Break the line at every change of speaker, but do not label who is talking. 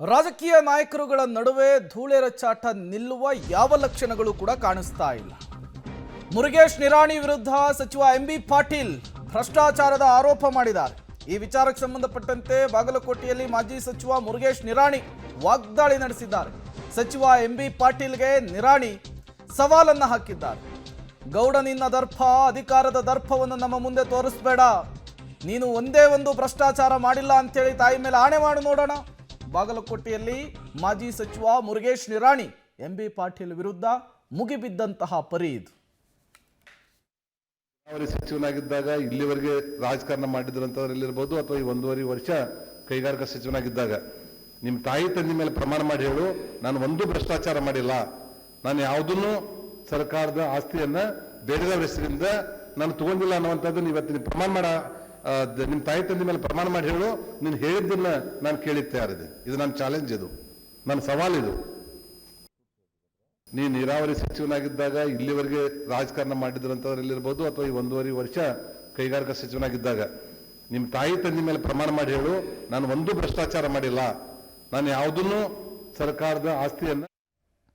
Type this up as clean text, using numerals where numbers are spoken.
ರಾಜಕೀಯ ನಾಯಕರುಗಳ ನಡುವೆ ಧೂಳೆರಚಾಟ ನಿಲ್ಲುವ ಯಾವ ಲಕ್ಷಣಗಳು ಕೂಡ ಕಾಣಿಸ್ತಾ ಇಲ್ಲ. ಮುರುಗೇಶ್ ನಿರಾಣಿ ವಿರುದ್ಧ ಸಚಿವ ಎಂಬಿ ಪಾಟೀಲ್ ಭ್ರಷ್ಟಾಚಾರದ ಆರೋಪ ಮಾಡಿದ್ದಾರೆ. ಈ ವಿಚಾರಕ್ಕೆ ಸಂಬಂಧಪಟ್ಟಂತೆ ಬಾಗಲಕೋಟೆಯಲ್ಲಿ ಮಾಜಿ ಸಚಿವ ಮುರುಗೇಶ್ ನಿರಾಣಿ ವಾಗ್ದಾಳಿ ನಡೆಸಿದ್ದಾರೆ. ಸಚಿವ ಎಂಬಿ ಪಾಟೀಲ್ಗೆ ನಿರಾಣಿ ಸವಾಲನ್ನ ಹಾಕಿದ್ದಾರೆ. ಗೌಡ, ನಿನ್ನ ದರ್ಪ, ಅಧಿಕಾರದ ದರ್ಪವನ್ನು ನಮ್ಮ ಮುಂದೆ ತೋರಿಸಬೇಡ. ನೀನು ಒಂದೇ ಒಂದು ಭ್ರಷ್ಟಾಚಾರ ಮಾಡಿಲ್ಲ ಅಂತೇಳಿ ತಾಯಿ ಮೇಲೆ ಆಣೆ ಮಾಡು ನೋಡೋಣ. ಬಾಗಲಕೋಟೆಯಲ್ಲಿ ಮಾಜಿ ಸಚಿವ ಮುರುಗೇಶ್ ನಿರಾಣಿ ಎಂಬಿ ಪಾಟೀಲ್ ವಿರುದ್ಧ ಮುಗಿಬಿದ್ದಂತಹ ಪರಿ ಇದು.
ಸಚಿವನಾಗಿದ್ದಾಗ ಇಲ್ಲಿವರೆಗೆ ರಾಜಕಾರಣ ಮಾಡಿದ್ರಂತವರಲ್ಲಿರ್ಬೋದು, ಅಥವಾ ಈ 1.5 ವರ್ಷ ಕೈಗಾರಿಕಾ ಸಚಿವನಾಗಿದ್ದಾಗ ನಿಮ್ಮ ತಾಯಿ ತಂದೆ ಮೇಲೆ ಪ್ರಮಾಣ ಮಾಡಿ ಹೇಳು, ನಾನು ಒಂದು ಭ್ರಷ್ಟಾಚಾರ ಮಾಡಿಲ್ಲ, ನಾನು ಯಾವುದನ್ನು ಸರ್ಕಾರದ ಆಸ್ತಿಯನ್ನ ಬೇರೆದವರ ಹೆಸರಿಂದ ನಾನು ತಗೊಂಡಿಲ್ಲ ಅನ್ನುವಂಥದ್ದು ಇವತ್ತು ನೀವು ಪ್ರಮಾಣ ಮಾಡ, ನಿಮ್ಮ ತಾಯಿ ತಂದೆ ಮೇಲೆ ಪ್ರಮಾಣ ಮಾಡಿ ಹೇಳು, ನೀನು ಹೇಳಿದ್ದನ್ನ ನಾನು ಕೇಳಿದ ತಯಾರಿದೆ. ಇದು ನನ್ನ ಚಾಲೆಂಜ್, ಇದು ನನ್ನ ಸವಾಲಿದು. ನೀ ನೀರಾವರಿ ಸಚಿವನಾಗಿದ್ದಾಗ ಇಲ್ಲಿವರೆಗೆ ರಾಜಕಾರಣ ಮಾಡಿದ್ರಂತವರಲ್ಲಿರ್ಬೋದು, ಅಥವಾ ಈ 1.5 ವರ್ಷ ಕೈಗಾರಿಕಾ ಸಚಿವನಾಗಿದ್ದಾಗ ನಿಮ್ಮ ತಾಯಿ ತಂದೆ ಮೇಲೆ ಪ್ರಮಾಣ ಮಾಡಿ ಹೇಳು, ನಾನು ಒಂದು ಭ್ರಷ್ಟಾಚಾರ ಮಾಡಿಲ್ಲ, ನಾನು ಯಾವುದನ್ನು ಸರ್ಕಾರದ ಆಸ್ತಿಯನ್ನ